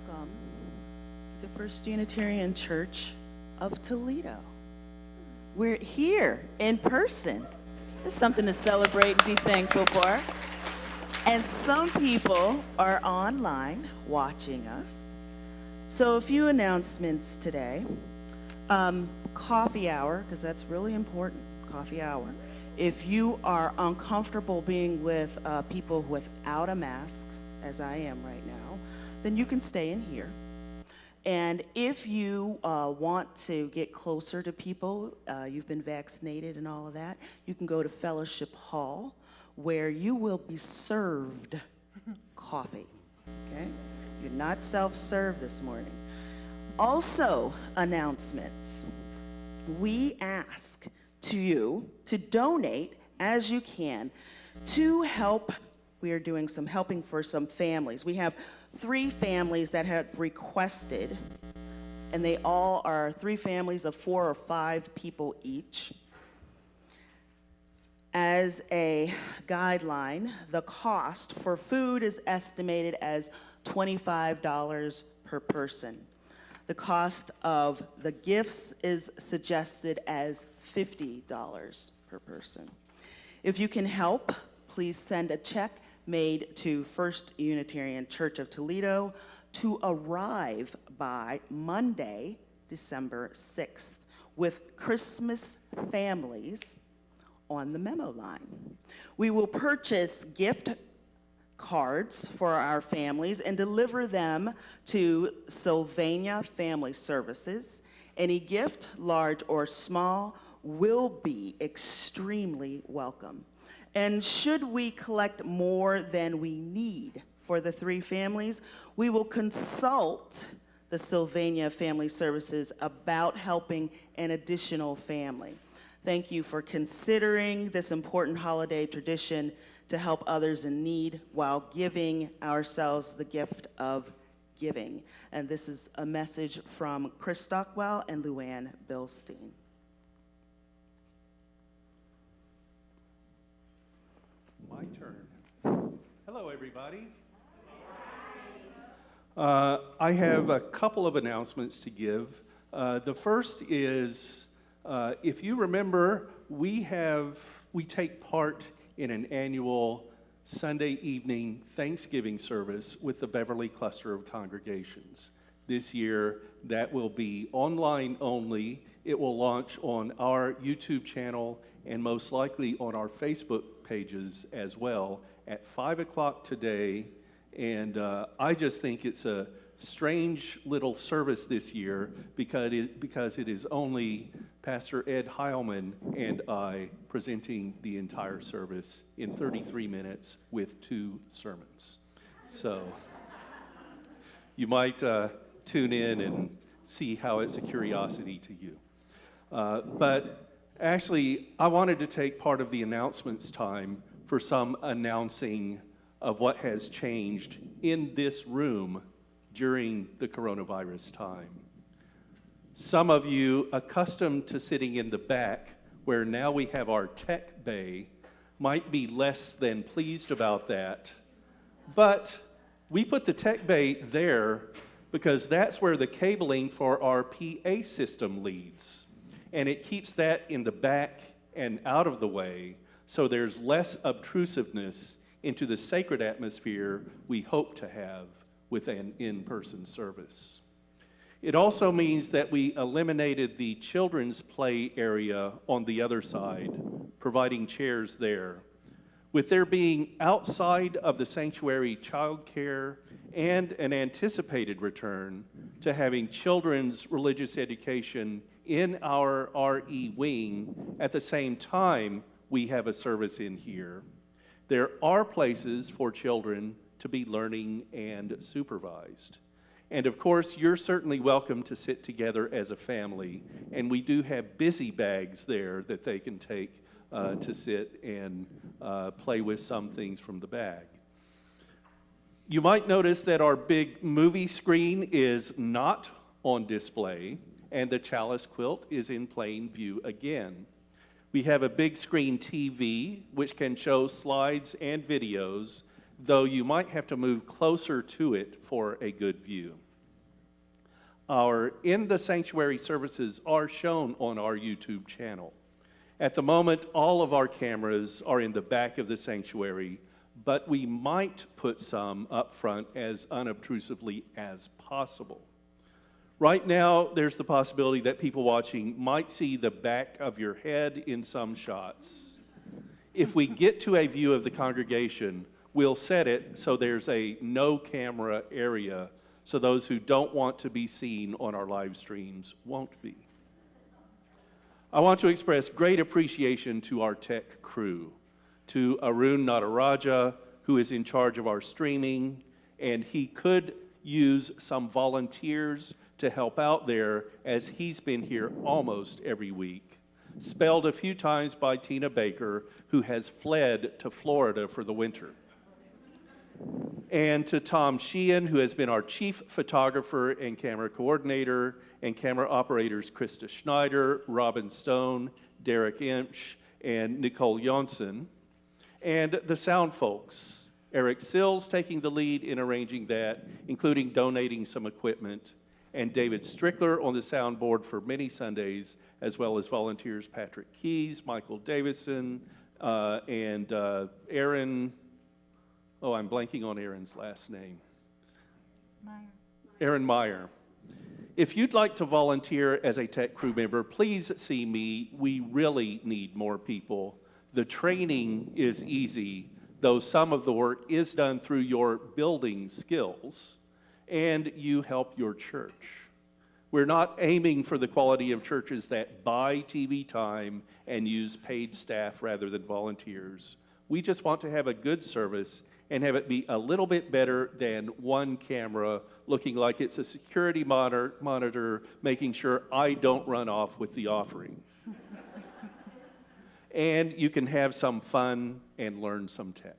Welcome to the First Unitarian Church of Toledo. We're here in person. It's something to celebrate and be thankful for. And some people are online watching us. So a few announcements today. Coffee hour, because that's really important, coffee hour. If you are uncomfortable being with people without a mask, as I am right now, then you can stay in here. And if you want to get closer to people, you've been vaccinated and all of that, you can go to Fellowship Hall, where you will be served coffee, okay? You're not self-serve this morning. Also, announcements. We ask you to donate as you can to help. We are doing some helping for some families. We have 3 families that have requested, and they all are 3 families of 4 or 5 people each. As a guideline, the cost for food is estimated as $25 per person. The cost of the gifts is suggested as $50 per person. If you can help, please send a check made to First Unitarian Church of Toledo to arrive by Monday, December 6th, with Christmas families on the memo line. We will purchase gift cards for our families and deliver them to Sylvania Family Services. Any gift, large or small, will be extremely welcome. And should we collect more than we need for the 3 families, we will consult the Sylvania Family Services about helping an additional family. Thank you for considering this important holiday tradition to help others in need while giving ourselves the gift of giving. And this is a message from Chris Stockwell and Luann Bilstein. My turn. Hello, everybody. I have a couple of announcements to give. The first is, if you remember, we take part in an annual Sunday evening Thanksgiving service with the Beverly Cluster of Congregations. This year, that will be online only. It will launch on our YouTube channel and most likely on our Facebook pages as well at 5 o'clock today. And I just think it's a strange little service this year because it is only Pastor Ed Heilman and I presenting the entire service in 33 minutes with 2 sermons. So you might tune in and see how it's a curiosity to you. But actually, I wanted to take part of the announcements time for some announcing of what has changed in this room during the coronavirus time. Some of you accustomed to sitting in the back, where now we have our tech bay, might be less than pleased about that. But we put the tech bay there because that's where the cabling for our PA system leads. And it keeps that in the back and out of the way, so there's less obtrusiveness into the sacred atmosphere we hope to have with an in-person service. It also means that we eliminated the children's play area on the other side, providing chairs there. With there being outside of the sanctuary childcare and an anticipated return to having children's religious education in our RE wing, at the same time we have a service in here. There are places for children to be learning and supervised. And of course, you're certainly welcome to sit together as a family, and we do have busy bags there that they can take to sit and play with some things from the bag. You might notice that our big movie screen is not on display, and the chalice quilt is in plain view again. We have a big screen TV, which can show slides and videos, though you might have to move closer to it for a good view. Our In the Sanctuary services are shown on our YouTube channel. At the moment, all of our cameras are in the back of the sanctuary, but we might put some up front as unobtrusively as possible. Right now, there's the possibility that people watching might see the back of your head in some shots. If we get to a view of the congregation, we'll set it so there's a no camera area so those who don't want to be seen on our live streams won't be. I want to express great appreciation to our tech crew, to Arun Nataraja, who is in charge of our streaming, and he could use some volunteers to help out there as he's been here almost every week. Spelled a few times by Tina Baker, who has fled to Florida for the winter. And to Tom Sheehan, who has been our chief photographer and camera coordinator, and camera operators Krista Schneider, Robin Stone, Derek Inch, and Nicole Johnson. And the sound folks, Eric Sills taking the lead in arranging that, including donating some equipment, and David Strickler on the soundboard for many Sundays, as well as volunteers Patrick Keys, Michael Davison, and Aaron. Oh, I'm blanking on Aaron's last name. Aaron Meyer. If you'd like to volunteer as a tech crew member, please see me. We really need more people. The training is easy, though some of the work is done through your building skills, and you help your church. We're not aiming for the quality of churches that buy TV time and use paid staff rather than volunteers. We just want to have a good service and have it be a little bit better than one camera looking like it's a security monitor making sure I don't run off with the offering. And you can have some fun and learn some tech.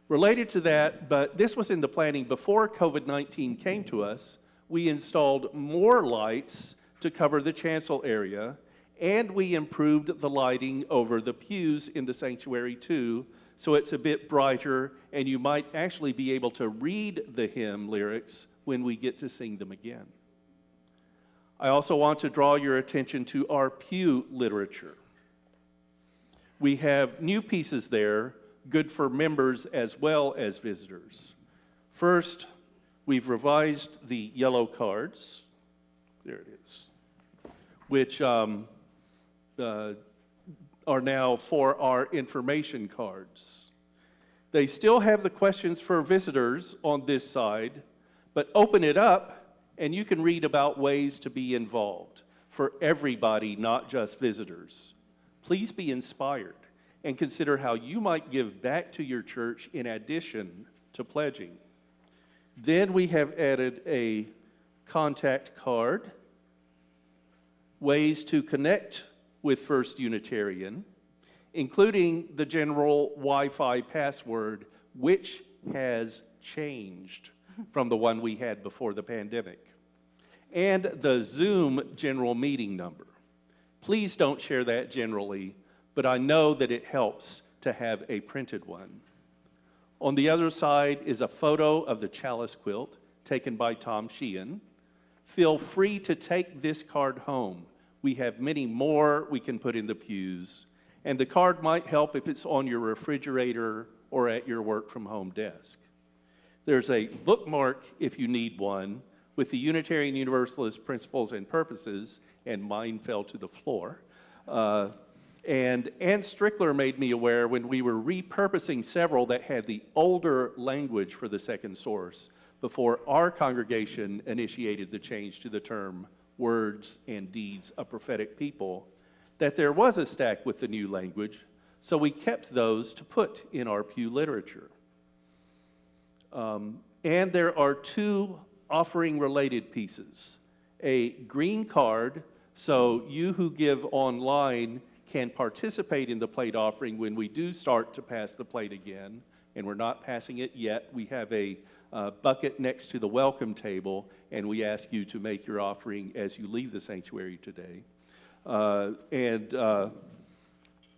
Related to that, but this was in the planning before COVID-19 came to us, we installed more lights to cover the chancel area, and we improved the lighting over the pews in the sanctuary too, so it's a bit brighter, and you might actually be able to read the hymn lyrics when we get to sing them again. I also want to draw your attention to our Pew Literature. We have new pieces there, good for members as well as visitors. First, we've revised the yellow cards. There it is, which are now for our information cards. They still have the questions for visitors on this side, but open it up and you can read about ways to be involved for everybody, not just visitors. Please be inspired and consider how you might give back to your church in addition to pledging. Then we have added a contact card, ways to connect with First Unitarian, including the general Wi-Fi password, which has changed from the one we had before the pandemic, and the Zoom general meeting number. Please don't share that generally, but I know that it helps to have a printed one. On the other side is a photo of the chalice quilt taken by Tom Sheehan. Feel free to take this card home. We have many more we can put in the pews, and the card might help if it's on your refrigerator or at your work from home desk. There's a bookmark if you need one with the Unitarian Universalist principles and purposes, and mine fell to the floor. And Ann Strickler made me aware when we were repurposing several that had the older language for the second source before our congregation initiated the change to the term words and deeds of prophetic people, that there was a stack with the new language, so we kept those to put in our Pew Literature. And there are two offering-related pieces. A green card, so you who give online can participate in the plate offering when we do start to pass the plate again, and we're not passing it yet. We have a bucket next to the welcome table, and we ask you to make your offering as you leave the sanctuary today.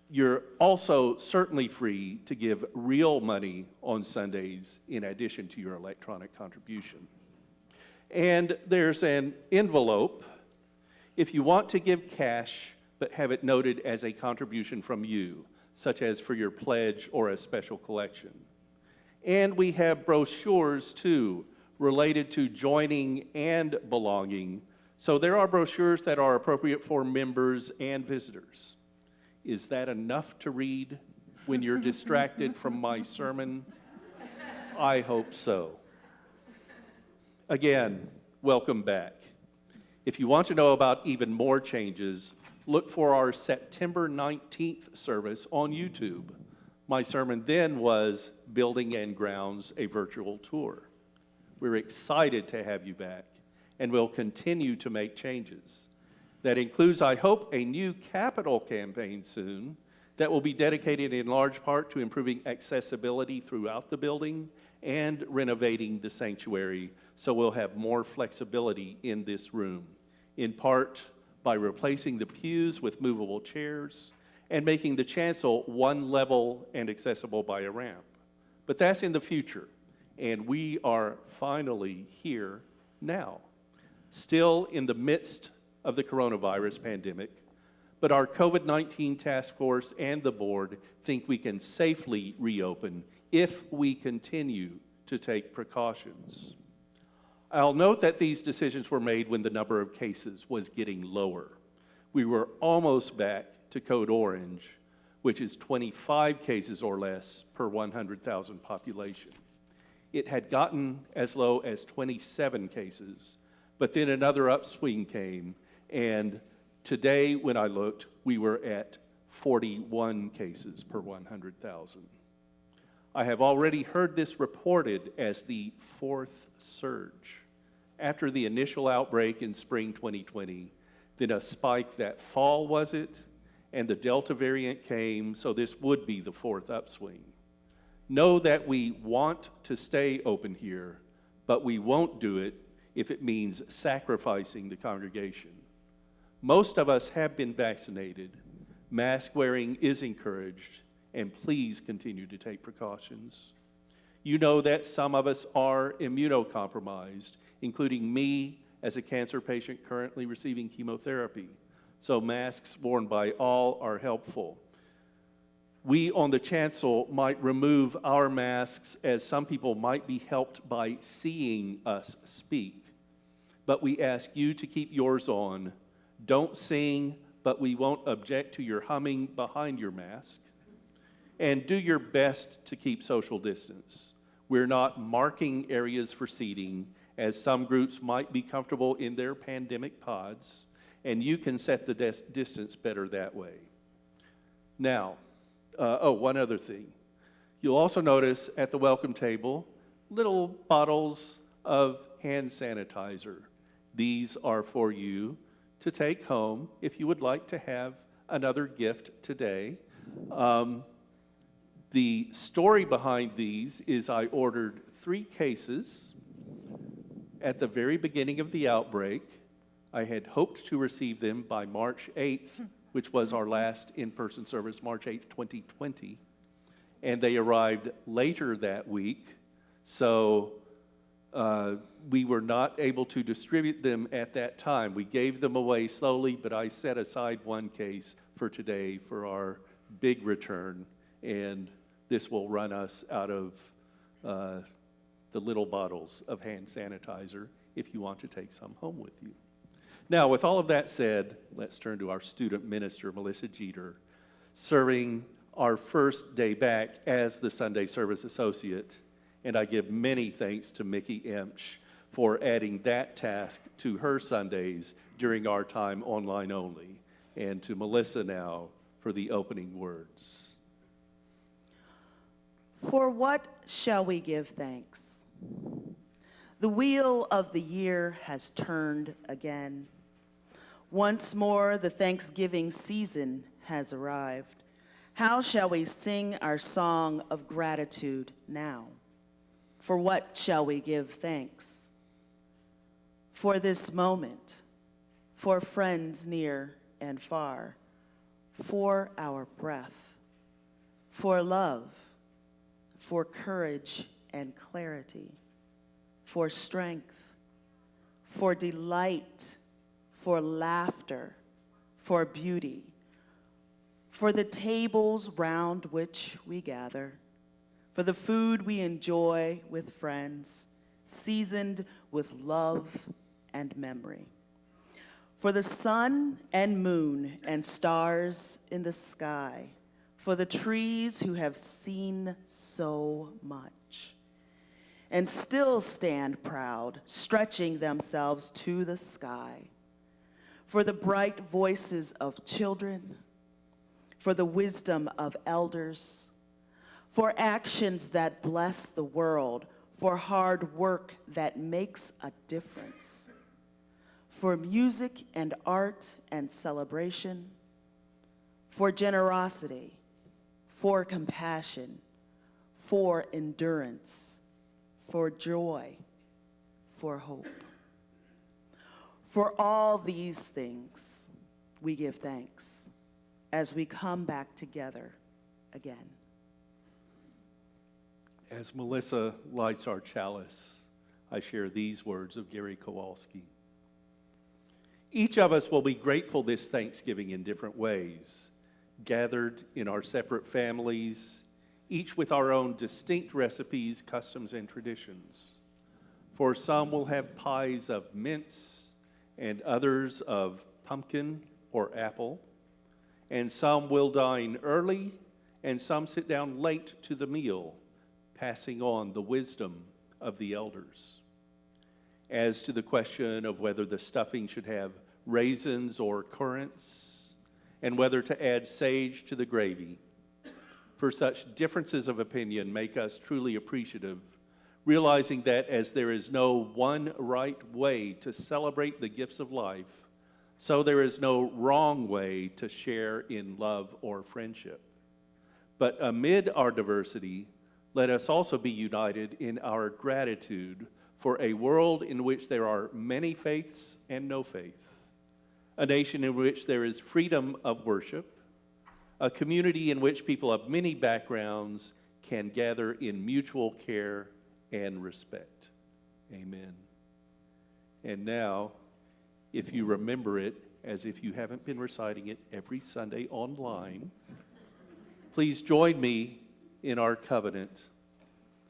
You're also certainly free to give real money on Sundays in addition to your electronic contribution. And there's an envelope if you want to give cash, but have it noted as a contribution from you, such as for your pledge or a special collection. And we have brochures too, related to joining and belonging. So there are brochures that are appropriate for members and visitors. Is that enough to read when you're distracted from my sermon? I hope so. Again, welcome back. If you want to know about even more changes, look for our September 19th service on YouTube. My sermon then was Building and Grounds, a Virtual Tour. We're excited to have you back, and we'll continue to make changes. That includes, I hope, a new capital campaign soon that will be dedicated in large part to improving accessibility throughout the building and renovating the sanctuary so we'll have more flexibility in this room, in part by replacing the pews with movable chairs and making the chancel one level and accessible by a ramp. But that's in the future, and we are finally here now, still in the midst of the coronavirus pandemic, but our COVID-19 task force and the board think we can safely reopen if we continue to take precautions. I'll note that these decisions were made when the number of cases was getting lower. We were almost back to Code Orange, which is 25 cases or less per 100,000 population. It had gotten as low as 27 cases, but then another upswing came, and today, when I looked, we were at 41 cases per 100,000. I have already heard this reported as the fourth surge. After the initial outbreak in spring 2020, then a spike that fall, was it? And the Delta variant came, so this would be the fourth upswing. Know that we want to stay open here, but we won't do it if it means sacrificing the congregation. Most of us have been vaccinated. Mask wearing is encouraged, and please continue to take precautions. You know that some of us are immunocompromised, including me as a cancer patient currently receiving chemotherapy. So masks worn by all are helpful. We on the chancel might remove our masks as some people might be helped by seeing us speak. But we ask you to keep yours on. Don't sing, but we won't object to your humming behind your mask. And do your best to keep social distance. We're not marking areas for seating, as some groups might be comfortable in their pandemic pods, and you can set the distance better that way. Now, one other thing. You'll also notice at the welcome table little bottles of hand sanitizer. These are for you to take home if you would like to have another gift today. The story behind these is I ordered 3 cases at the very beginning of the outbreak. I had hoped to receive them by March 8th, which was our last in-person service, March 8th, 2020. And they arrived later that week, so we were not able to distribute them at that time. We gave them away slowly, but I set aside 1 case for today for our big return, and this will run us out of the little bottles of hand sanitizer if you want to take some home with you. Now, with all of that said, let's turn to our student minister, Melissa Jeter, serving our first day back as the Sunday Service Associate. And I give many thanks to Mickey Emch for adding that task to her Sundays during our time online only, and to Melissa now for the opening words. For what shall we give thanks? The wheel of the year has turned again. Once more, the Thanksgiving season has arrived. How shall we sing our song of gratitude now? For what shall we give thanks? For this moment, for friends near and far, for our breath, for love, for courage and clarity, for strength, for delight, for laughter, for beauty, for the tables round which we gather, for the food we enjoy with friends, seasoned with love and memory, for the sun and moon and stars in the sky, for the trees who have seen so much and still stand proud, stretching themselves to the sky, for the bright voices of children, for the wisdom of elders, for actions that bless the world, for hard work that makes a difference, for music and art and celebration, for generosity, for compassion, for endurance, for joy, for hope. For all these things, we give thanks as we come back together again. As Melissa lights our chalice, I share these words of Gary Kowalski. Each of us will be grateful this Thanksgiving in different ways, gathered in our separate families, each with our own distinct recipes, customs, and traditions. For some will have pies of mince, and others of pumpkin or apple, and some will dine early, and some sit down late to the meal, passing on the wisdom of the elders. As to the question of whether the stuffing should have raisins or currants, and whether to add sage to the gravy, for such differences of opinion make us truly appreciative, realizing that as there is no one right way to celebrate the gifts of life, so there is no wrong way to share in love or friendship. But amid our diversity, let us also be united in our gratitude for a world in which there are many faiths and no faith, a nation in which there is freedom of worship, a community in which people of many backgrounds can gather in mutual care and respect. Amen. And now, if you remember it as if you haven't been reciting it every Sunday online, please join me in our covenant.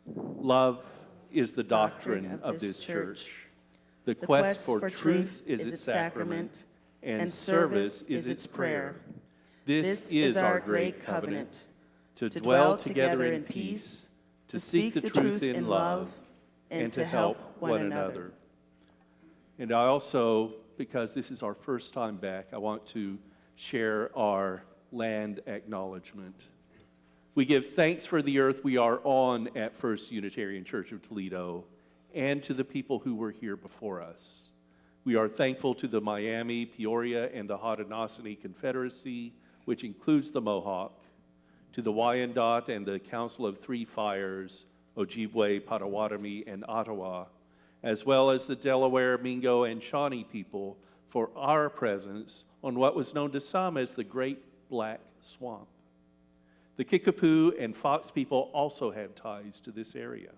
Love is the doctrine of this church. The quest for truth is its sacrament, and service is its prayer. This is our great covenant, to dwell together in peace, to seek the truth in love, and to help one another. And I also, because this is our first time back, I want to share our land acknowledgement. We give thanks for the earth we are on at First Unitarian Church of Toledo and to the people who were here before us. We are thankful to the Miami, Peoria, and the Haudenosaunee Confederacy, which includes the Mohawk, to the Wyandot and the Council of Three Fires, Ojibwe, Potawatomi, and Ottawa, as well as the Delaware, Mingo, and Shawnee people for our presence on what was known to some as the Great Black Swamp. The Kickapoo and Fox people also have ties to this area.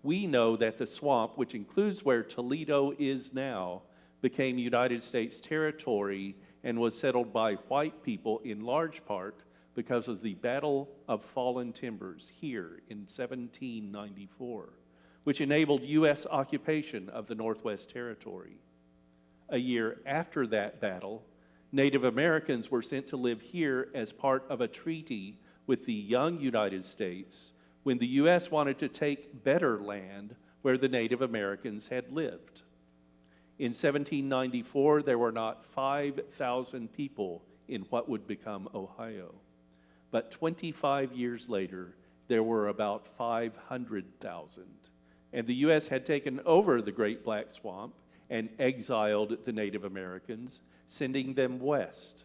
We know that the swamp, which includes where Toledo is now, became United States territory and was settled by white people in large part because of the Battle of Fallen Timbers here in 1794, which enabled U.S. occupation of the Northwest Territory. A year after that battle, Native Americans were sent to live here as part of a treaty with the young United States when the U.S. wanted to take better land where the Native Americans had lived. In 1794, there were not 5,000 people in what would become Ohio. But 25 years later, there were about 500,000. And the U.S. had taken over the Great Black Swamp and exiled the Native Americans, sending them west.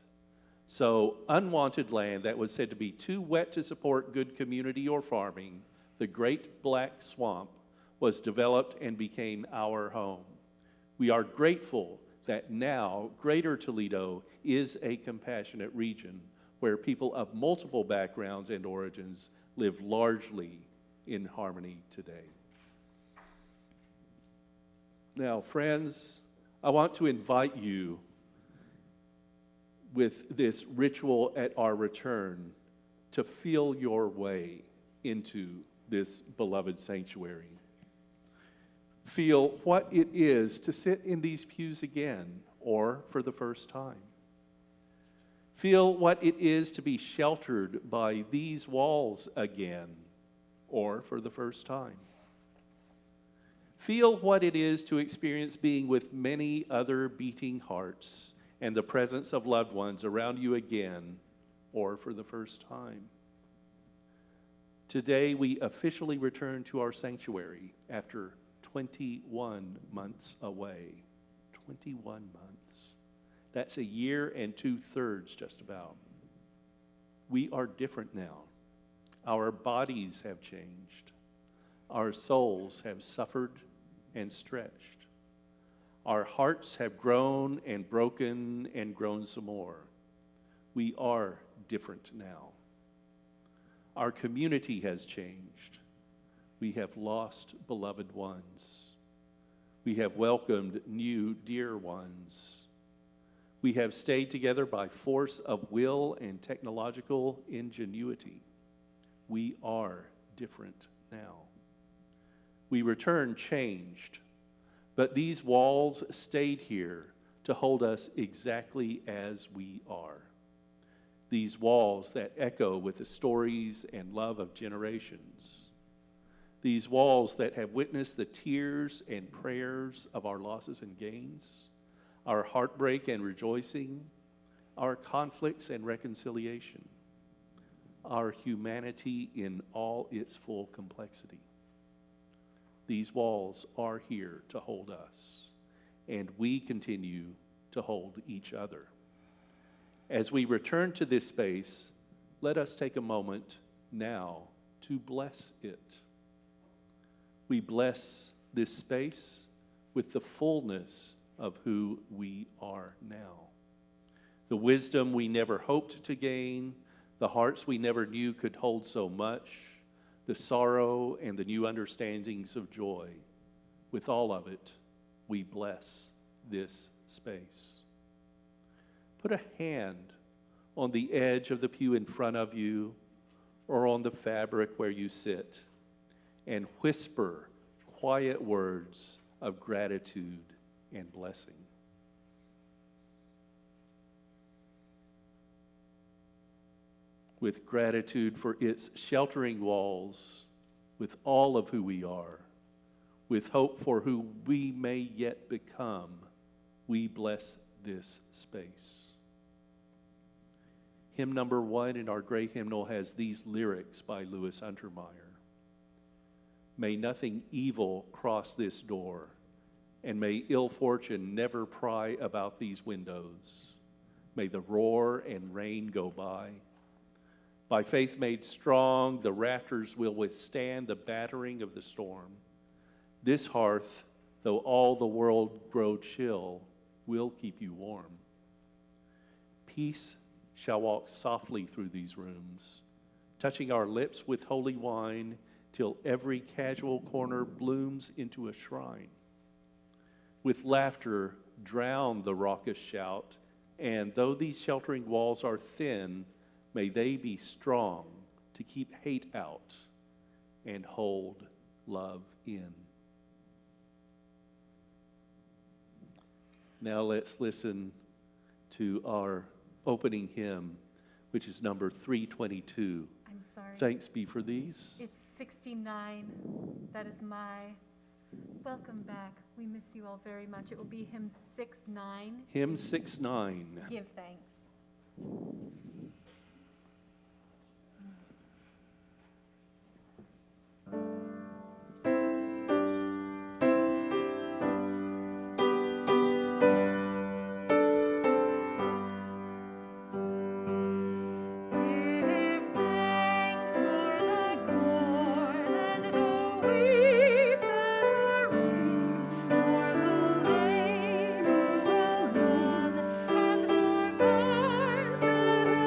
So unwanted land that was said to be too wet to support good community or farming, the Great Black Swamp, was developed and became our home. We are grateful that now Greater Toledo is a compassionate region where people of multiple backgrounds and origins live largely in harmony today. Now, friends, I want to invite you with this ritual at our return to feel your way into this beloved sanctuary. Feel what it is to sit in these pews again or for the first time. Feel what it is to be sheltered by these walls again or for the first time. Feel what it is to experience being with many other beating hearts and the presence of loved ones around you again or for the first time. Today we officially return to our sanctuary after 21 months away. 21 months. That's a year and 2/3 just about. We are different now. Our bodies have changed. Our souls have suffered and stretched. Our hearts have grown and broken and grown some more. We are different now. Our community has changed. We have lost beloved ones. We have welcomed new dear ones. We have stayed together by force of will and technological ingenuity. We are different now. We return changed, but these walls stayed here to hold us exactly as we are. These walls that echo with the stories and love of generations. These walls that have witnessed the tears and prayers of our losses and gains, our heartbreak and rejoicing, our conflicts and reconciliation, our humanity in all its full complexity. These walls are here to hold us, and we continue to hold each other. As we return to this space, let us take a moment now to bless it. We bless this space with the fullness of who we are now. The wisdom we never hoped to gain, the hearts we never knew could hold so much, the sorrow and the new understandings of joy. With all of it, we bless this space. Put a hand on the edge of the pew in front of you or on the fabric where you sit and whisper quiet words of gratitude and blessing. With gratitude for its sheltering walls, with all of who we are, with hope for who we may yet become, we bless this space. Hymn number 1 in our gray hymnal has these lyrics by Louis Untermeyer. May nothing evil cross this door, and may ill fortune never pry about these windows. May the roar and rain go by. By faith made strong, the rafters will withstand the battering of the storm. This hearth, though all the world grow chill, will keep you warm. Peace shall walk softly through these rooms, touching our lips with holy wine, till every casual corner blooms into a shrine. With laughter drown the raucous shout, and though these sheltering walls are thin, may they be strong to keep hate out and hold love in. Now let's listen to our opening hymn, which is number 322. I'm sorry. Thanks be for these. It's 69. That is my welcome back. We miss you all very much. It will be hymn 69. Hymn 69. Give thanks. For the lame who will run, and for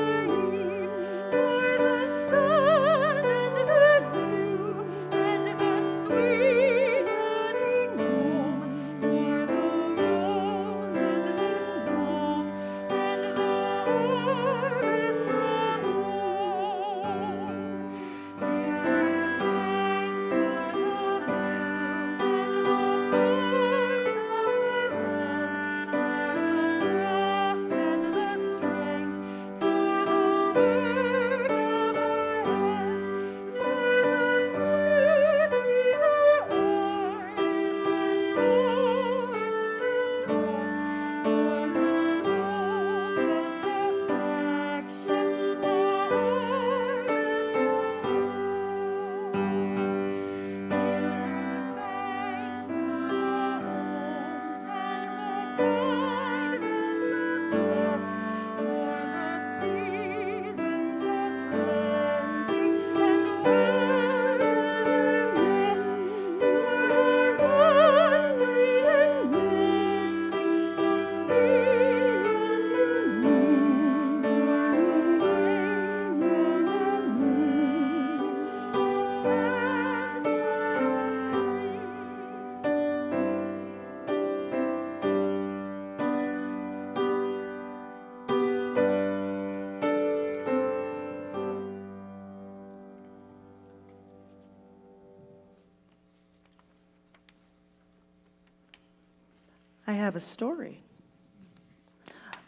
I have a story,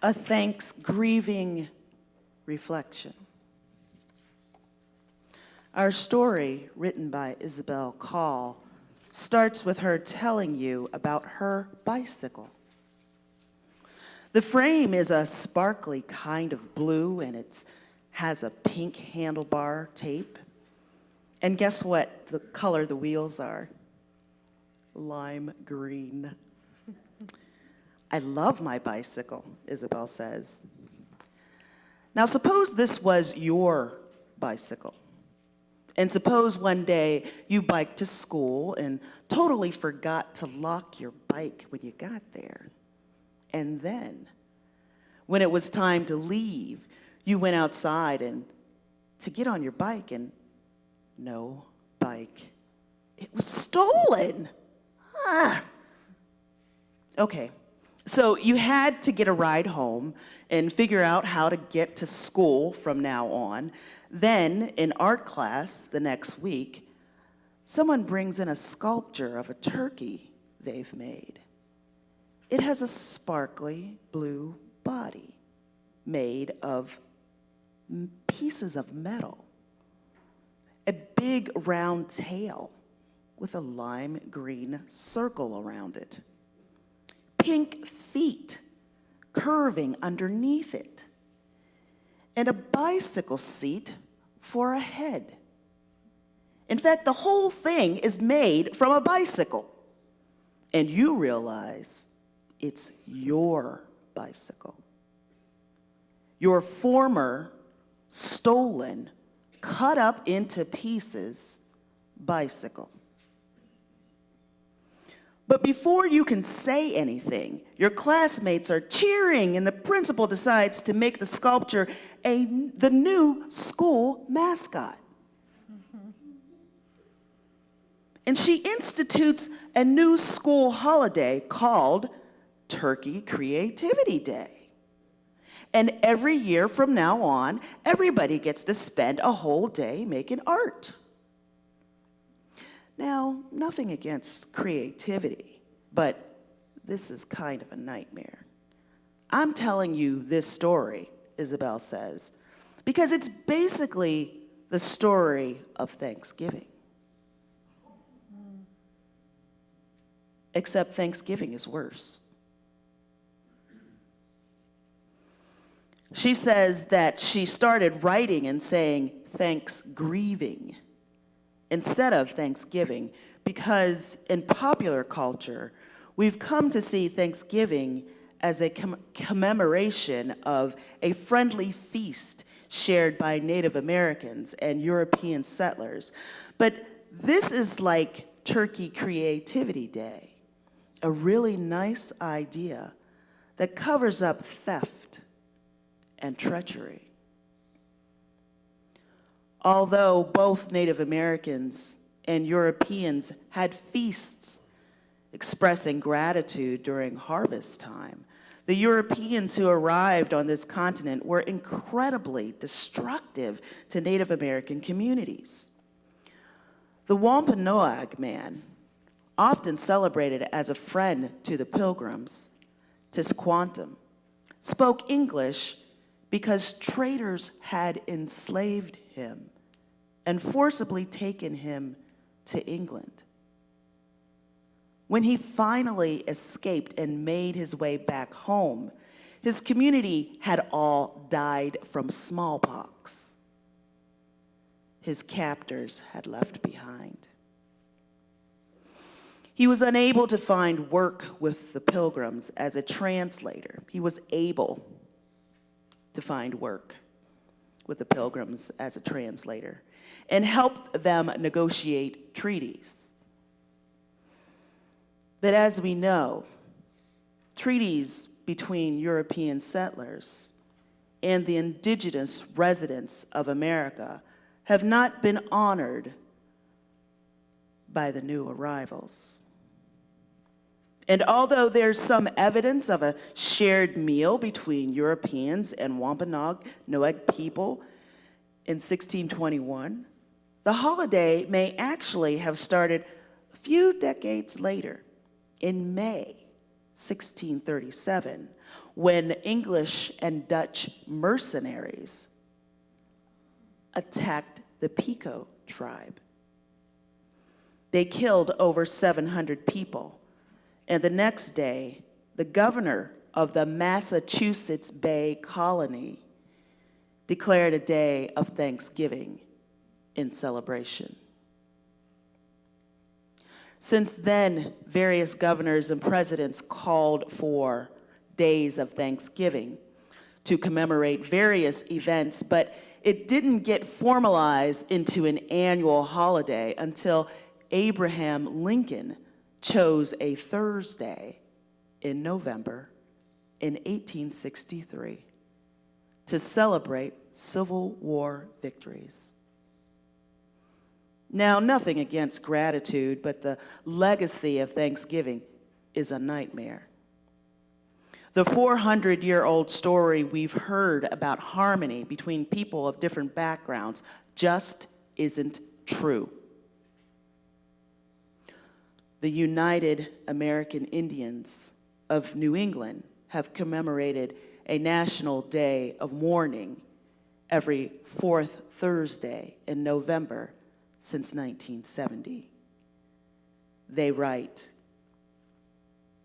a thanks-grieving reflection. Our story, written by Isabel Call, starts with her telling you about her bicycle. The frame is a sparkly kind of blue, and it has a pink handlebar tape. And guess what the color the wheels are? Lime green. I love my bicycle, Isabel says. Now suppose this was your bicycle. And suppose one day you biked to school and totally forgot to lock your bike when you got there. And then, when it was time to leave, you went outside and to get on your bike, and no bike. It was stolen. Okay, so you had to get a ride home and figure out how to get to school from now on. Then, in art class the next week, someone brings in a sculpture of a turkey they've made. It has a sparkly blue body made of pieces of metal, a big round tail with a lime green circle around it, pink feet curving underneath it, and a bicycle seat for a head. In fact, the whole thing is made from a bicycle, and you realize it's your bicycle. Your former, stolen, cut up into pieces bicycle. But before you can say anything, your classmates are cheering, and the principal decides to make the sculpture the new school mascot. And she institutes a new school holiday called Turkey Creativity Day. And every year from now on, everybody gets to spend a whole day making art. Now, nothing against creativity, but this is kind of a nightmare. I'm telling you this story, Isabel says, because it's basically the story of Thanksgiving. Except Thanksgiving is worse. She says that she started writing and saying thanks grieving instead of Thanksgiving because in popular culture, we've come to see Thanksgiving as a commemoration of a friendly feast shared by Native Americans and European settlers. But this is like Turkey Creativity Day, a really nice idea that covers up theft and treachery. Although both Native Americans and Europeans had feasts expressing gratitude during harvest time, the Europeans who arrived on this continent were incredibly destructive to Native American communities. The Wampanoag Man, often celebrated as a friend to the Pilgrims, Tisquantum, spoke English because traders had enslaved him and forcibly taken him to England. When he finally escaped and made his way back home, his community had all died from smallpox. His captors had left behind. He was unable to find work with the Pilgrims as a translator. He was able to find work with the Pilgrims as a translator and helped them negotiate treaties. But as we know, treaties between European settlers and the indigenous residents of America have not been honored by the new arrivals. And although there's some evidence of a shared meal between Europeans and Wampanoag people in 1621, the holiday may actually have started a few decades later, in May 1637, when English and Dutch mercenaries attacked the Pico tribe. They killed over 700 people, and the next day, the governor of the Massachusetts Bay Colony declared a day of Thanksgiving in celebration. Since then, various governors and presidents called for days of Thanksgiving to commemorate various events, but it didn't get formalized into an annual holiday until Abraham Lincoln chose a Thursday in November in 1863 to celebrate Civil War victories. Now, nothing against gratitude, but the legacy of Thanksgiving is a nightmare. The 400-year-old story we've heard about harmony between people of different backgrounds just isn't true. The United American Indians of New England have commemorated a national day of mourning every fourth Thursday in November since 1970. They write,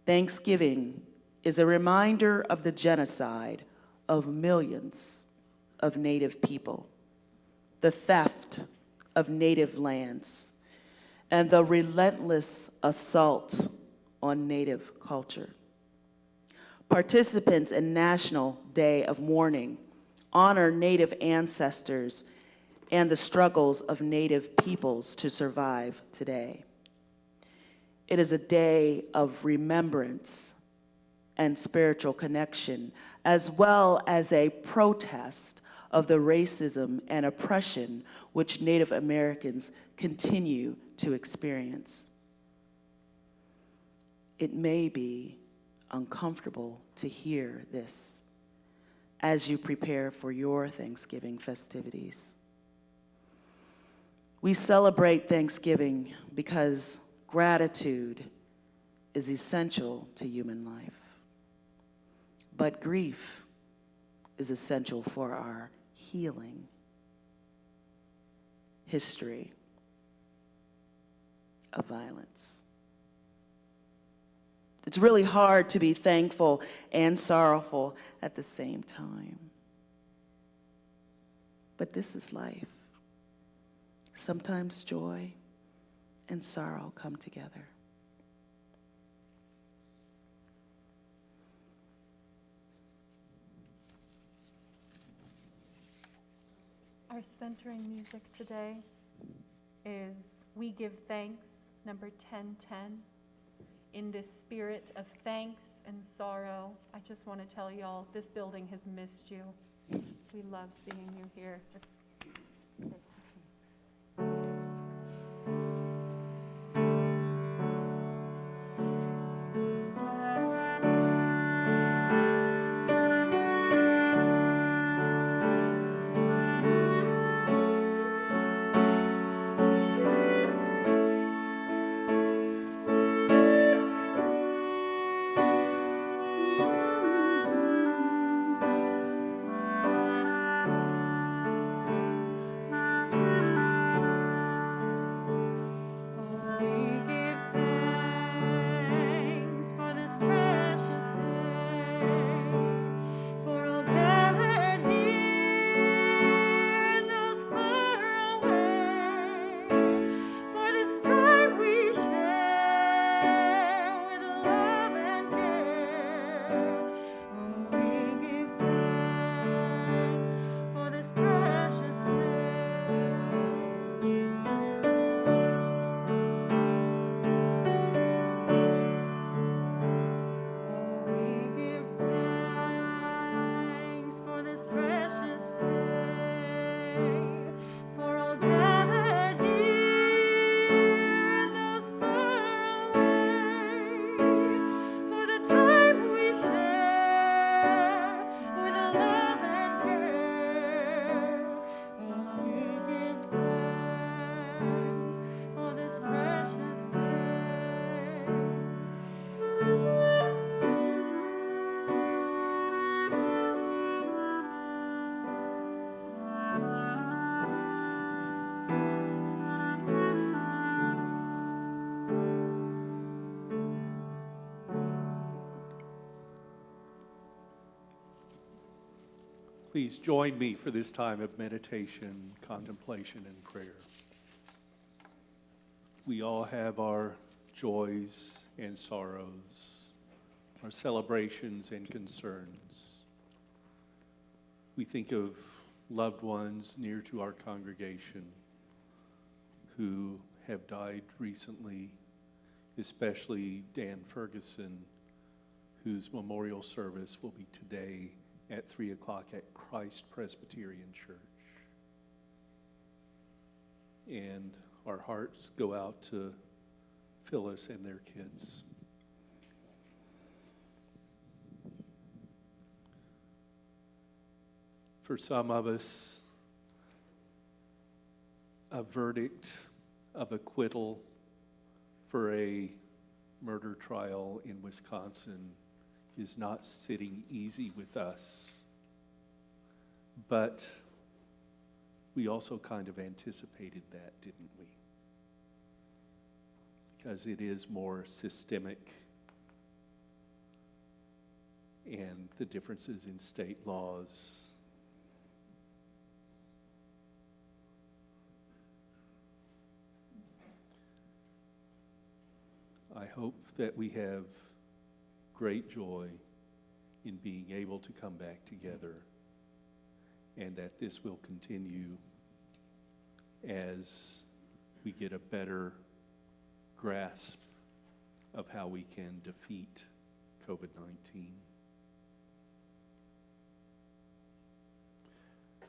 "Thanksgiving is a reminder of the genocide of millions of Native people, the theft of Native lands, and the relentless assault on Native culture. Participants in National Day of Mourning honor Native ancestors and the struggles of Native peoples to survive today. It is a day of remembrance and spiritual connection, as well as a protest of the racism and oppression which Native Americans continue to experience. It may be uncomfortable to hear this as you prepare for your Thanksgiving festivities. We celebrate Thanksgiving because gratitude is essential to human life. But grief is essential for our healing. History of violence. It's really hard to be thankful and sorrowful at the same time. But this is life. Sometimes joy and sorrow come together. Our centering music today is We Give Thanks, number 1010. In this spirit of thanks and sorrow, I just want to tell y'all, this building has missed you. We love seeing you here. It's great to see. Please join me for this time of meditation, contemplation, and prayer. We all have our joys and sorrows, our celebrations and concerns. We think of loved ones near to our congregation who have died recently, especially Dan Ferguson, whose memorial service will be today at 3 o'clock at Christ Presbyterian Church. And our hearts go out to Phyllis and their kids. For some of us, a verdict of acquittal for a murder trial in Wisconsin is not sitting easy with us. But we also kind of anticipated that, didn't we? Because it is more systemic, and the differences in state laws. I hope that we have great joy in being able to come back together, and that this will continue as we get a better grasp of how we can defeat COVID-19.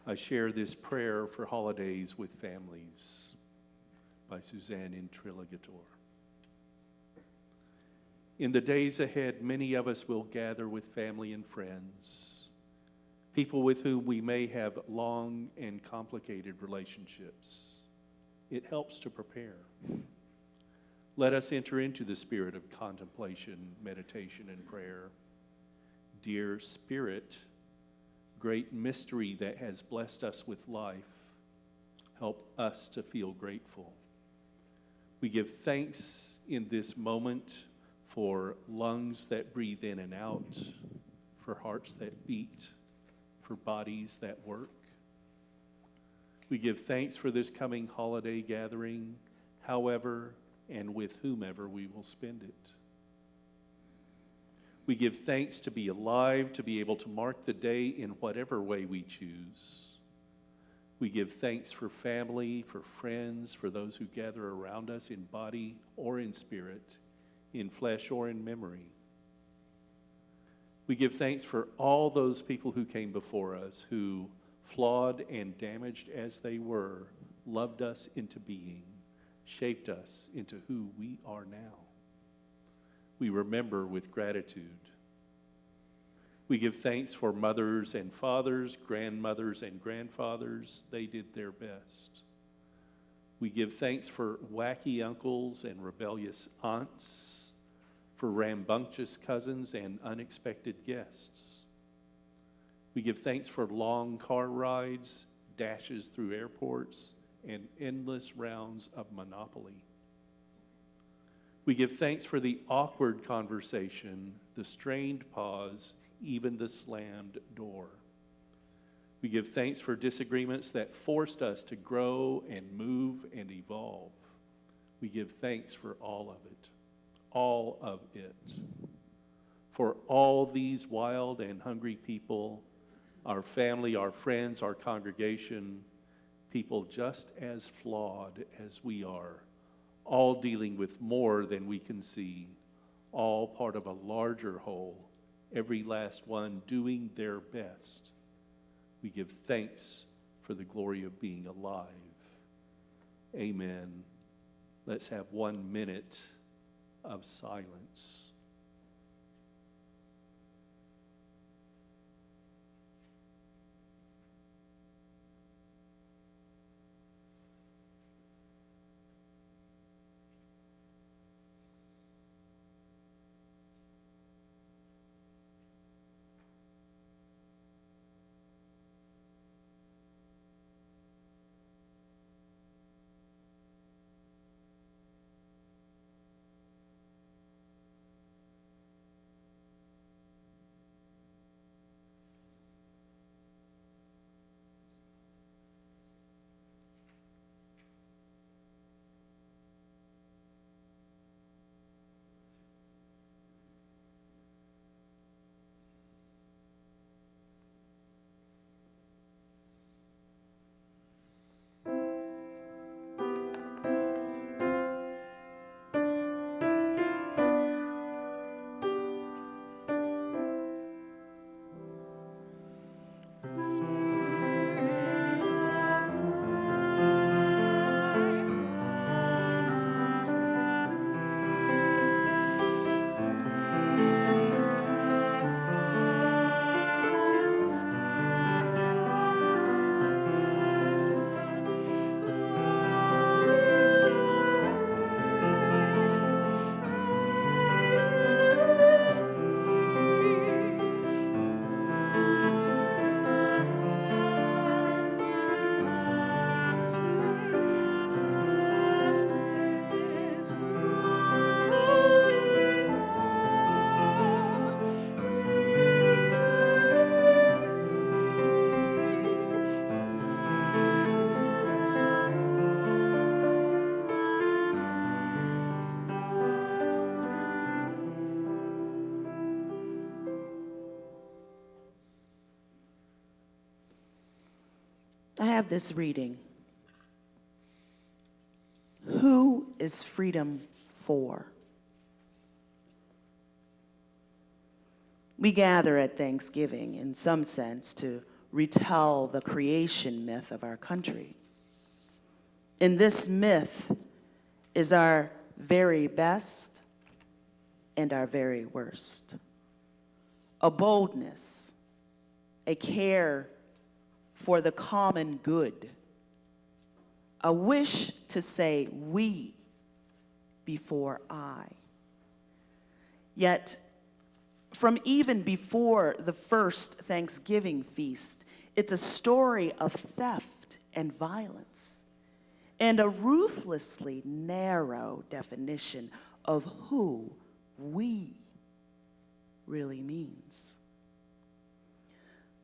I share this prayer for holidays with families by Suzanne in Trilogator. In the days ahead, many of us will gather with family and friends, people with whom we may have long and complicated relationships. It helps to prepare. Let us enter into the spirit of contemplation, meditation, and prayer. Dear Spirit, great mystery that has blessed us with life, help us to feel grateful. We give thanks in this moment for lungs that breathe in and out, for hearts that beat, for bodies that work. We give thanks for this coming holiday gathering, however and with whomever we will spend it. We give thanks to be alive, to be able to mark the day in whatever way we choose. We give thanks for family, for friends, for those who gather around us in body or in spirit, in flesh or in memory. We give thanks for all those people who came before us, who, flawed and damaged as they were, loved us into being, shaped us into who we are now. We remember with gratitude. We give thanks for mothers and fathers, grandmothers and grandfathers. They did their best. We give thanks for wacky uncles and rebellious aunts, for rambunctious cousins and unexpected guests. We give thanks for long car rides, dashes through airports, and endless rounds of Monopoly. We give thanks for the awkward conversation, the strained pause, even the slammed door. We give thanks for disagreements that forced us to grow and move and evolve. We give thanks for all of it. All of it. For all these wild and hungry people, our family, our friends, our congregation, people just as flawed as we are, all dealing with more than we can see, all part of a larger whole, every last one doing their best. We give thanks for the glory of being alive. Amen. Let's have 1 minute of silence. have this reading. Who is freedom for? We gather at Thanksgiving, in some sense, to retell the creation myth of our country. In this myth is our very best and our very worst. A boldness, a care for the common good, a wish to say we before I. Yet, from even before the first Thanksgiving feast, it's a story of theft and violence, and a ruthlessly narrow definition of who we really means.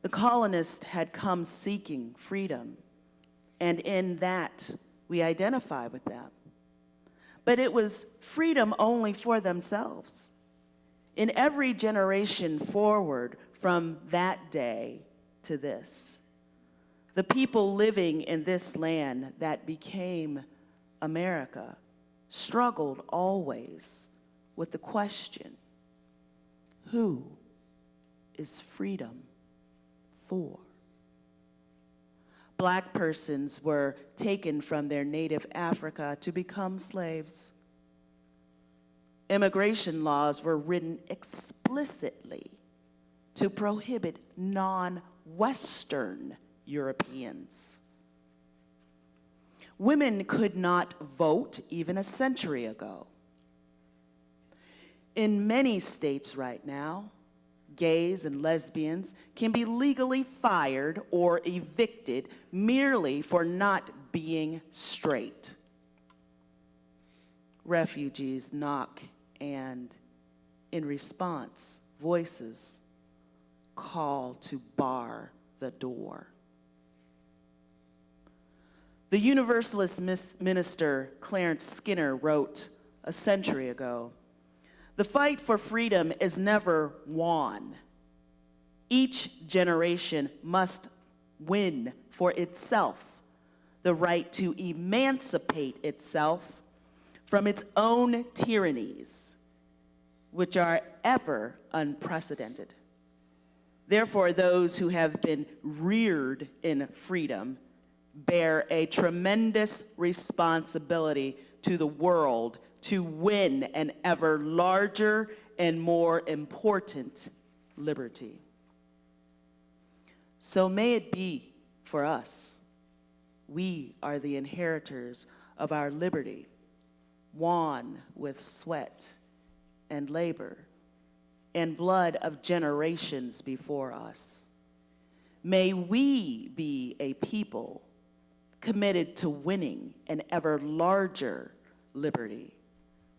The colonists had come seeking freedom, and in that we identify with them. But it was freedom only for themselves. In every generation forward from that day to this, the people living in this land that became America struggled always with the question, who is freedom for? Black persons were taken from their native Africa to become slaves. Immigration laws were written explicitly to prohibit non-Western Europeans. Women could not vote even a century ago. In many states right now, gays and lesbians can be legally fired or evicted merely for not being straight. Refugees knock and, in response, voices call to bar the door. The Universalist minister Clarence Skinner wrote a century ago, "The fight for freedom is never won. Each generation must win for itself the right to emancipate itself from its own tyrannies, which are ever unprecedented. Therefore, those who have been reared in freedom bear a tremendous responsibility to the world to win an ever larger and more important liberty. So may it be for us. We are the inheritors of our liberty, won with sweat and labor and blood of generations before us. May we be a people committed to winning an ever larger liberty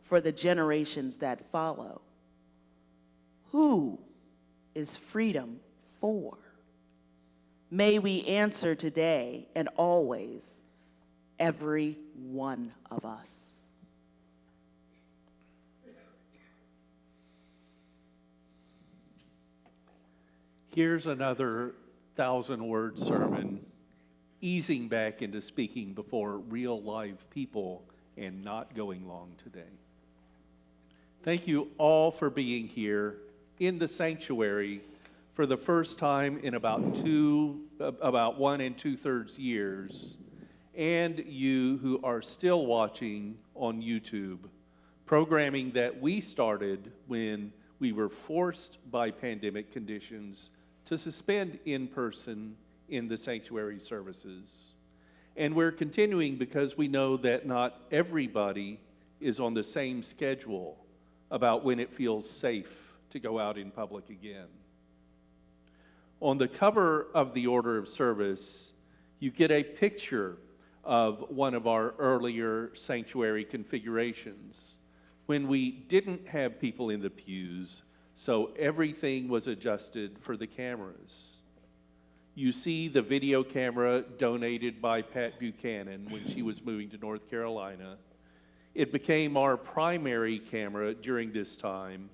for the generations that follow. Who is freedom for? May we answer today and always, every one of us. Here's another 1,000-word sermon, easing back into speaking before real live people and not going long today. Thank you all for being here in the sanctuary for the first time in about 1 2/3 years, and you who are still watching on YouTube, programming that we started when we were forced by pandemic conditions to suspend in-person in the sanctuary services. And we're continuing because we know that not everybody is on the same schedule about when it feels safe to go out in public again. On the cover of the order of service, you get a picture of one of our earlier sanctuary configurations when we didn't have people in the pews, so everything was adjusted for the cameras. You see the video camera donated by Pat Buchanan when she was moving to North Carolina. It became our primary camera during this time,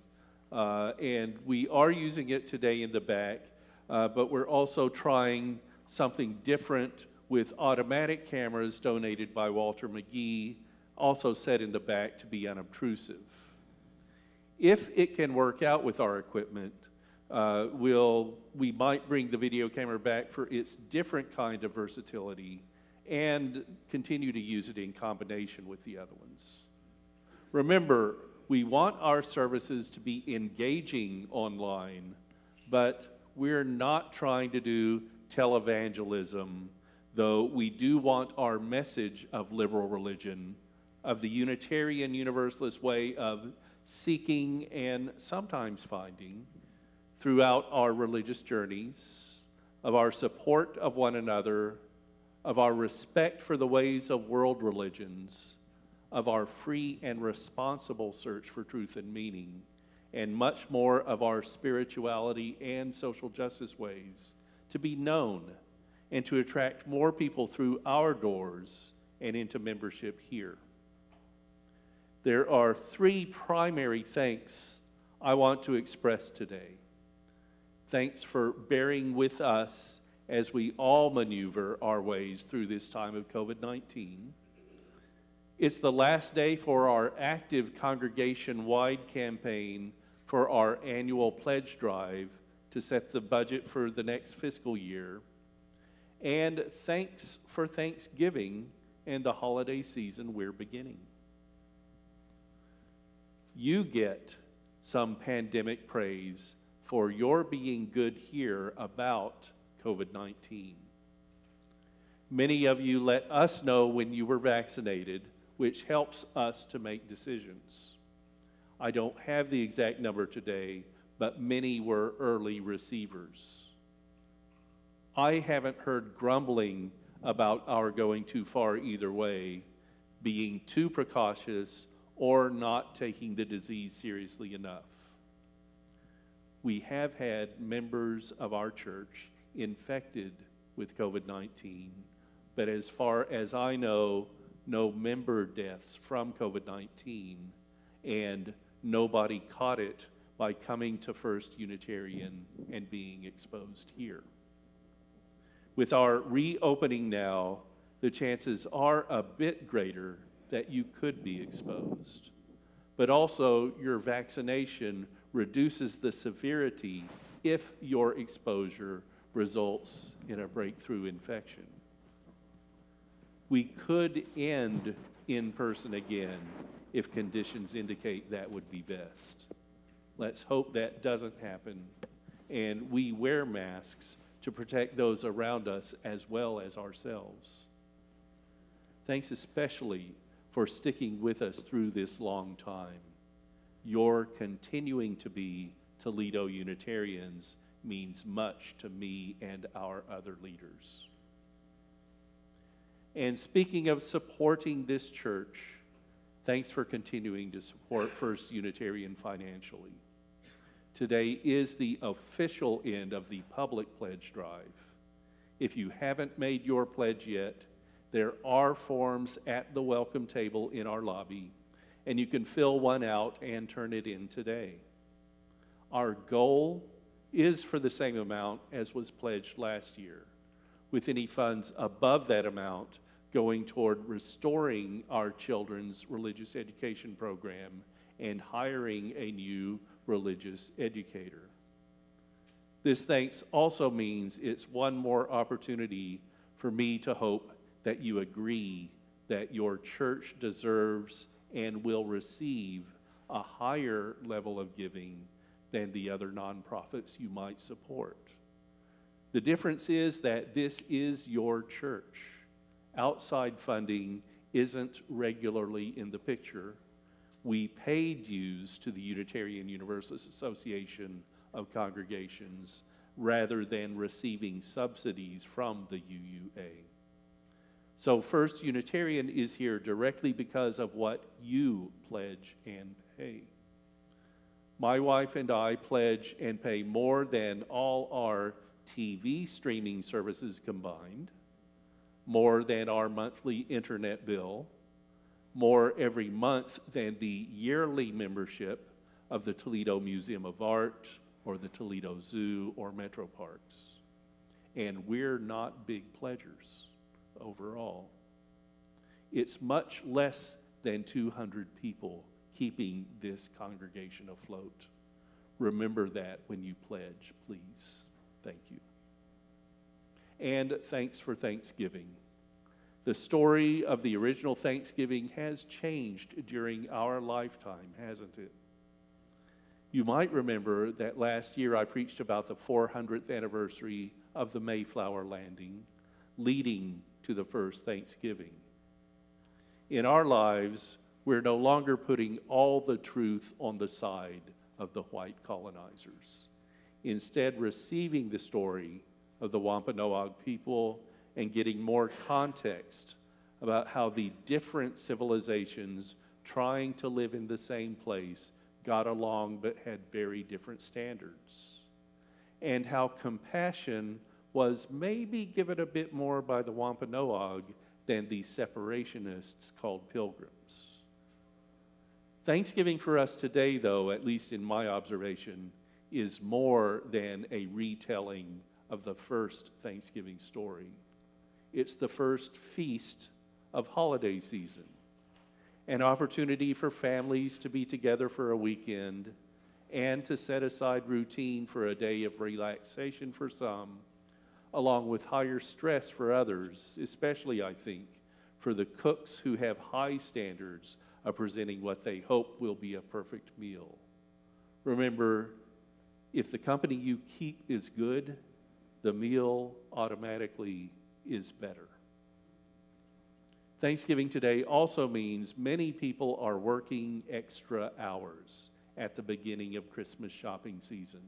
and we are using it today in the back, but we're also trying something different with automatic cameras donated by Walter McGee, also set in the back to be unobtrusive. If it can work out with our equipment, we might bring the video camera back for its different kind of versatility and continue to use it in combination with the other ones. Remember, we want our services to be engaging online, but we're not trying to do televangelism, though we do want our message of liberal religion, of the Unitarian Universalist way of seeking and sometimes finding throughout our religious journeys, of our support of one another, of our respect for the ways of world religions, of our free and responsible search for truth and meaning, and much more of our spirituality and social justice ways to be known and to attract more people through our doors and into membership here. There are three primary thanks I want to express today. Thanks for bearing with us as we all maneuver our ways through this time of COVID-19. It's the last day for our active congregation-wide campaign for our annual pledge drive to set the budget for the next fiscal year. And thanks for Thanksgiving and the holiday season we're beginning. You get some pandemic praise for your being good here about COVID-19. Many of you let us know when you were vaccinated, which helps us to make decisions. I don't have the exact number today, but many were early receivers. I haven't heard grumbling about our going too far either way, being too precautious or not taking the disease seriously enough. We have had members of our church infected with COVID-19, but as far as I know, no member deaths from COVID-19, and nobody caught it by coming to First Unitarian and being exposed here. With our reopening now, the chances are a bit greater that you could be exposed, but also your vaccination reduces the severity if your exposure results in a breakthrough infection. We could end in person again if conditions indicate that would be best. Let's hope that doesn't happen, and we wear masks to protect those around us as well as ourselves. Thanks especially for sticking with us through this long time. Your continuing to be Toledo Unitarians means much to me and our other leaders. And speaking of supporting this church, thanks for continuing to support First Unitarian financially. Today is the official end of the public pledge drive. If you haven't made your pledge yet, there are forms at the welcome table in our lobby, and you can fill one out and turn it in today. Our goal is for the same amount as was pledged last year, with any funds above that amount going toward restoring our children's religious education program and hiring a new religious educator. This thanks also means it's one more opportunity for me to hope that you agree that your church deserves and will receive a higher level of giving than the other nonprofits you might support. The difference is that this is your church. Outside funding isn't regularly in the picture. We pay dues to the Unitarian Universalist Association of Congregations rather than receiving subsidies from the UUA. So First Unitarian is here directly because of what you pledge and pay. My wife and I pledge and pay more than all our TV streaming services combined, more than our monthly internet bill, more every month than the yearly membership of the Toledo Museum of Art or the Toledo Zoo or Metro Parks. And we're not big pledgers. overall. It's much less than 200 people keeping this congregation afloat. Remember that when you pledge, please. Thank you. And thanks for Thanksgiving. The story of the original Thanksgiving has changed during our lifetime, hasn't it? You might remember that last year I preached about the 400th anniversary of the Mayflower landing, leading to the first Thanksgiving. In our lives, we're no longer putting all the truth on the side of the white colonizers. Instead, receiving the story of the Wampanoag people and getting more context about how the different civilizations trying to live in the same place got along but had very different standards. And how compassion was maybe given a bit more by the Wampanoag than the separationists called pilgrims. Thanksgiving for us today, though, at least in my observation, is more than a retelling of the first Thanksgiving story. It's the first feast of holiday season, an opportunity for families to be together for a weekend and to set aside routine for a day of relaxation for some, along with higher stress for others, especially, I think, for the cooks who have high standards of presenting what they hope will be a perfect meal. Remember, if the company you keep is good, the meal automatically is better. Thanksgiving today also means many people are working extra hours at the beginning of Christmas shopping season.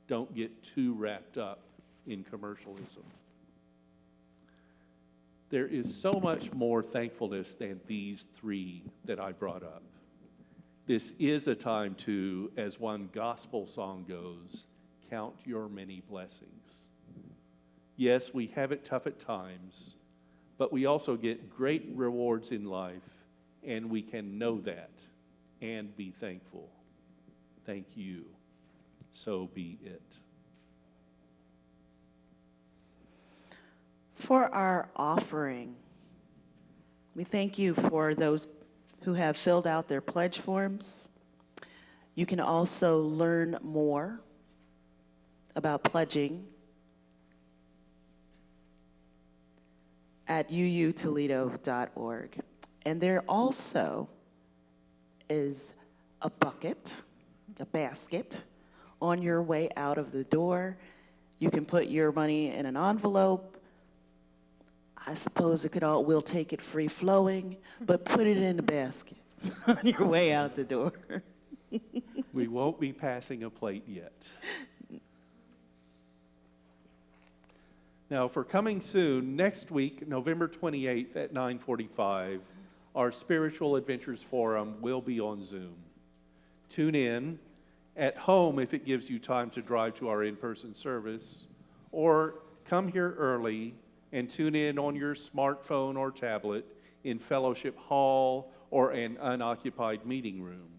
Don't get too wrapped up in commercialism. There is so much more thankfulness than these three that I brought up. This is a time to, as one gospel song goes, count your many blessings. Yes, we have it tough at times, but we also get great rewards in life, and we can know that and be thankful. Thank you. So be it. For our offering, we thank you for those who have filled out their pledge forms. You can also learn more about pledging at uutoledo.org. And there also is a bucket, a basket, on your way out of the door. You can put your money in an envelope. I suppose we'll take it free flowing, but put it in the basket on your way out the door. We won't be passing a plate yet. Now, for coming soon, next week, November 28th at 9:45, our Spiritual Adventures Forum will be on Zoom. Tune in at home if it gives you time to drive to our in-person service, or come here early and tune in on your smartphone or tablet in Fellowship Hall or an unoccupied meeting room.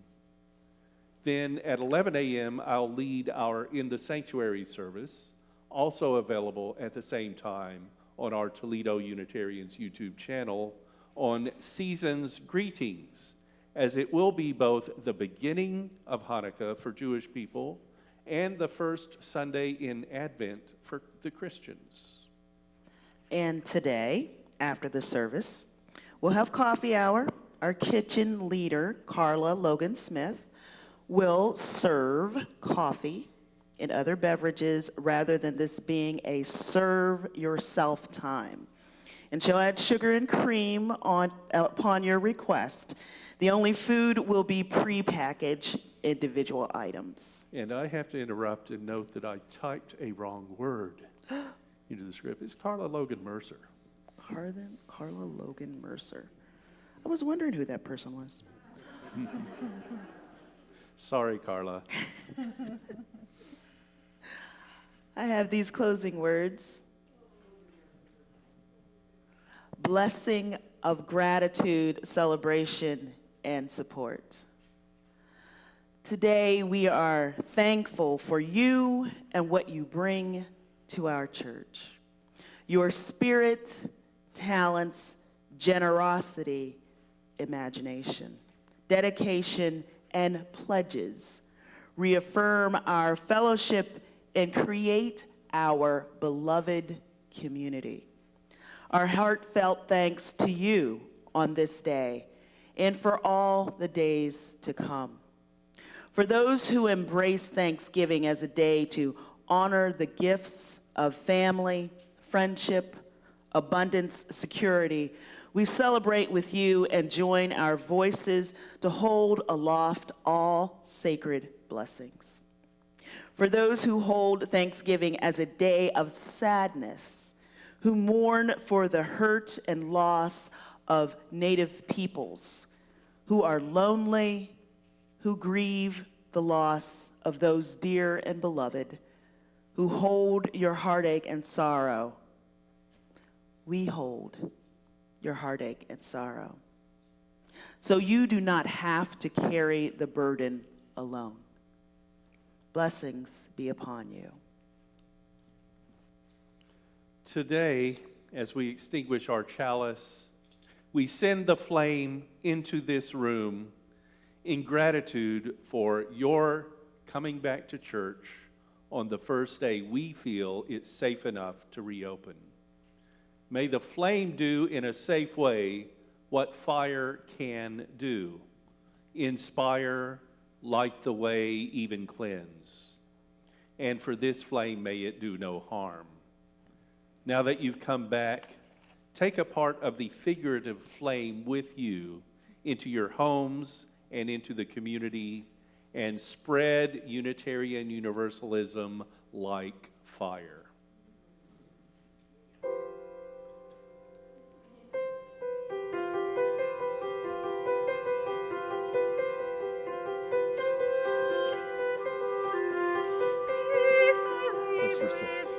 Then at 11 a.m., I'll lead our In the Sanctuary service, also available at the same time on our Toledo Unitarians YouTube channel, on Season's Greetings, as it will be both the beginning of Hanukkah for Jewish people and the first Sunday in Advent for the Christians. And today, after the service, we'll have coffee hour. Our kitchen leader, Carla Logan Smith, will serve coffee and other beverages rather than this being a serve yourself time. And she'll add sugar and cream upon your request. The only food will be prepackaged individual items. And I have to interrupt and note that I typed a wrong word into the script. It's Carla Logan Mercer. Carla Logan Mercer. I was wondering who that person was. Sorry, Carla. I have these closing words. Blessing of gratitude, celebration, and support. Today, we are thankful for you and what you bring to our church. Your spirit talents, generosity, imagination, dedication, and pledges. Reaffirm our fellowship and create our beloved community. Our heartfelt thanks to you on this day and for all the days to come. For those who embrace Thanksgiving as a day to honor the gifts of family, friendship, abundance, security, we celebrate with you and join our voices to hold aloft all sacred blessings. For those who hold Thanksgiving as a day of sadness, who mourn for the hurt and loss of Native peoples, who are lonely, who grieve the loss of those dear and beloved, who hold your heartache and sorrow, we hold your heartache and sorrow. So you do not have to carry the burden alone. Blessings be upon you. Today, as we extinguish our chalice, we send the flame into this room in gratitude for your coming back to church on the first day we feel it's safe enough to reopen. May the flame do in a safe way what fire can do: inspire, light the way, even cleanse. And for this flame, may it do no harm. Now that you've come back, take a part of the figurative flame with you into your homes and into the community, and spread Unitarian Universalism like fire. Let's recess.